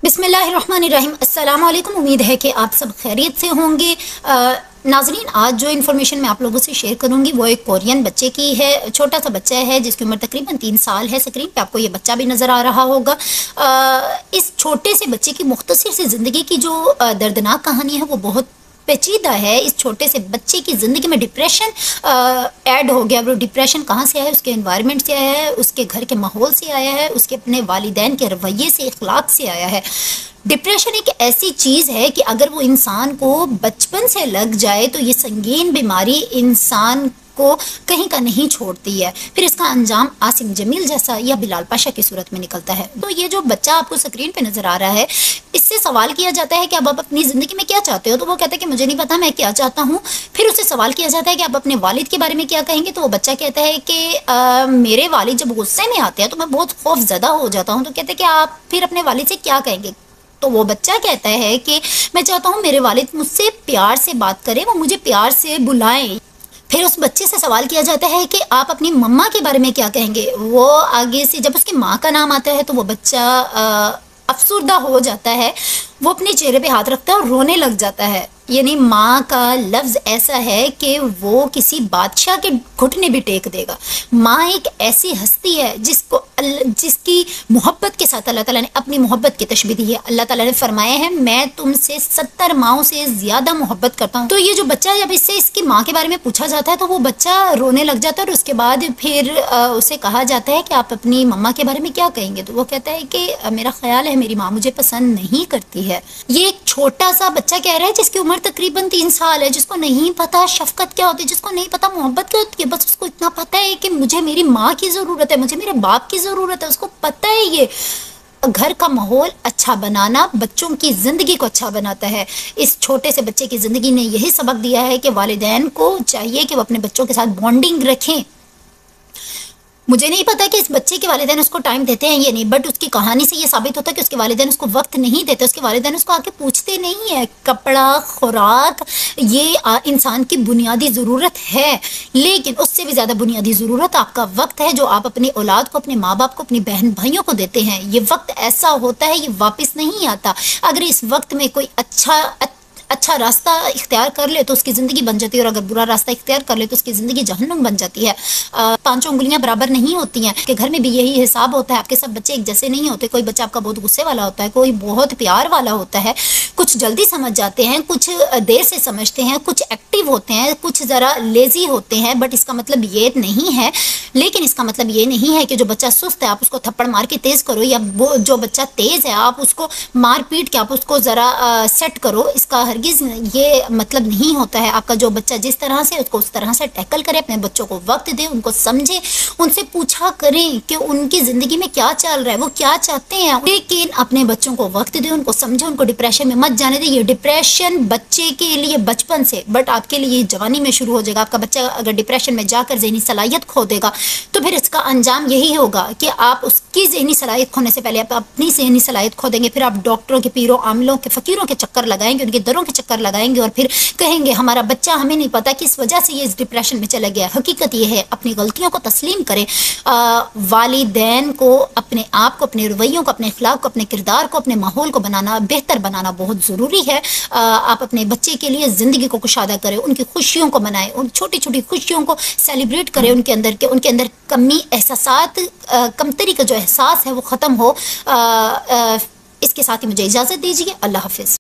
बिस्मिल्लाहिर्रहमानिर्रहीम। अस्सलाम वालेकुम। उम्मीद है कि आप सब खैरियत से होंगे। नाजरीन, आज जो इन्फॉर्मेशन मैं आप लोगों से शेयर करूंगी वो एक कोरियन बच्चे की है। छोटा सा बच्चा है जिसकी उम्र तकरीबन 3 साल है। स्क्रीन पे आपको ये बच्चा भी नज़र आ रहा होगा। इस छोटे से बच्चे की मुख्तसर सी ज़िंदगी की जो दर्दनाक कहानी है वो बहुत पेचीदा है। इस छोटे से बच्चे की ज़िंदगी में डिप्रेशन ऐड हो गया। वो डिप्रेशन कहाँ से आया है? उसके एनवायरनमेंट से आया है, उसके घर के माहौल से आया है, उसके अपने वालिदैन के रवैये से, इखलाक से आया है। डिप्रेशन एक ऐसी चीज़ है कि अगर वो इंसान को बचपन से लग जाए तो ये संगीन बीमारी इंसान को कहीं का नहीं छोड़ती है। फिर इसका अंजाम आसिम जमील जैसा या बिलाल पाशा की सूरत में निकलता है। तो ये जो बच्चा आपको स्क्रीन पे नज़र आ रहा है, इससे सवाल किया जाता है कि अब आप अपनी ज़िंदगी में क्या चाहते हो? तो वो कहता है कि मुझे नहीं पता मैं क्या चाहता हूँ। फिर उससे सवाल किया जाता है कि आप अपने वालिद के बारे में क्या कहेंगे? तो वो बच्चा कहता है कि मेरे वालिद जब गुस्से में आते हैं तो मैं बहुत खौफज़दा हो जाता हूँ। तो कहते हैं कि आप फिर अपने वालिद से क्या कहेंगे? तो वो बच्चा कहता है कि मैं चाहता हूँ मेरे वालिद मुझसे प्यार से बात करें, वो मुझे प्यार से बुलाएं। फिर उस बच्चे से सवाल किया जाता है कि आप अपनी मम्मा के बारे में क्या कहेंगे? वो आगे से जब उसकी माँ का नाम आता है तो वो बच्चा अफसुर्दा हो जाता है। वो अपने चेहरे पे हाथ रखता है और रोने लग जाता है। यानी माँ का लफ्ज़ ऐसा है कि वो किसी बादशाह के घुटने भी टेक देगा। माँ एक ऐसी हस्ती है जिसकी मोहब्बत के साथ अल्लाह ताला ने अपनी मोहब्बत की तशबीह दी है। अल्लाह ताला ने फरमाया है, मैं तुमसे 70 माओं से ज़्यादा मोहब्बत करता हूँ। तो ये जो बच्चा, जब इससे इसकी माँ के बारे में पूछा जाता है तो वो बच्चा रोने लग जाता है। और उसके बाद फिर उसे कहा जाता है कि आप अपनी मम्मा के बारे में क्या कहेंगे? तो वो कहता है कि मेरा ख्याल है मेरी माँ मुझे पसंद नहीं करती है। ये एक छोटा सा बच्चा कह रहा है जिसकी उम्र तकरीबन 3 साल है, जिसको नहीं पता शफकत क्या होती है, जिसको नहीं पता मोहब्बत क्या होती है। बस उसको इतना पता है कि मुझे मेरी माँ की ज़रूरत है, मुझे मेरे बाप की ज़रूरत है। उसको पता है ये घर का माहौल अच्छा बनाना बच्चों की ज़िंदगी को अच्छा बनाता है। इस छोटे से बच्चे की ज़िंदगी ने यही सबक दिया है कि वालिदैन को चाहिए कि वो अपने बच्चों के साथ बॉन्डिंग रखें। मुझे नहीं पता कि इस बच्चे के वालिदैन उसको टाइम देते हैं या नहीं, बट उसकी कहानी से ये साबित होता है कि उसके वालिदैन उसको वक्त नहीं देते। उसके वालिदैन उसको आके पूछते नहीं है। कपड़ा, खुराक ये इंसान की बुनियादी ज़रूरत है, लेकिन उससे भी ज़्यादा बुनियादी ज़रूरत आपका वक्त है, जो आप अपनी औलाद को, अपने माँ बाप को, अपनी बहन भाइयों को देते हैं। ये वक्त ऐसा होता है, ये वापस नहीं आता। अगर इस वक्त में कोई अच्छा रास्ता इख्तियार कर ले तो उसकी ज़िंदगी बन जाती है, और अगर बुरा रास्ता इख्तियार कर ले तो उसकी ज़िंदगी जहन्नुम बन जाती है। 5 उंगलियां बराबर नहीं होती हैं कि घर में भी यही हिसाब होता है। आपके सब बच्चे एक जैसे नहीं होते। कोई बच्चा आपका बहुत गुस्से वाला होता है, कोई बहुत प्यार वाला होता है। कुछ जल्दी समझ जाते हैं, कुछ देर से समझते हैं, कुछ एक्टिव होते हैं, कुछ ज़रा लेज़ी होते हैं। बट इसका मतलब ये नहीं है, लेकिन इसका मतलब ये नहीं है कि जो बच्चा सुस्त है आप उसको थप्पड़ मार के तेज़ करो, या वो जो बच्चा तेज़ है आप उसको मार पीट के आप उसको ज़रा सेट करो। इसका हरगिज़ ये मतलब नहीं होता है। आपका जो बच्चा जिस तरह से, उसको उस तरह से टैकल करे। अपने बच्चों को वक्त दे, उनको समझे, उनसे पूछा करें कि उनकी ज़िंदगी में क्या चल रहा है, वो क्या चाहते हैं। लेकिन अपने बच्चों को वक्त दे, उनको समझे, उनको डिप्रेशन में मत जाने दे। ये डिप्रेशन बच्चे के लिए बचपन से, बट आपके लिए जवानी में शुरू हो जाएगा। आपका बच्चा अगर डिप्रेशन में जाकर ज़हनी सलाहियत खो देगा तो फिर इसका अंजाम यही होगा कि आप उसकी ज़हनी सलाहियत खोने से पहले आप अपनी ज़हनी सलाहियत खो देंगे। फिर आप डॉक्टरों के, पीरों, आमलों के, फ़कीरों के चक्कर लगाएंगे, उनके दरों के चक्कर लगाएंगे, और फिर कहेंगे हमारा बच्चा, हमें नहीं पता किस वजह से ये इस डिप्रेशन में चला गया। हकीकत ये है, अपनी गलतियों को तस्लीम करें। वालिदैन को अपने आप को, अपने रवैयों को, अपने अखलाक को, अपने किरदार को, अपने माहौल को बनाना, बेहतर बनाना बहुत ज़रूरी है। आप अपने बच्चे के लिए ज़िंदगी को कुशादा करें, उनकी खुशियों को मनाएं, उन छोटी छोटी खुशियों को सेलिब्रेट करें। उनके अंदर कमी, एहसासात, कमतरी का जो एहसास है वो ख़त्म हो। इसके साथ ही मुझे इजाज़त दीजिए। अल्लाह हाफिज़।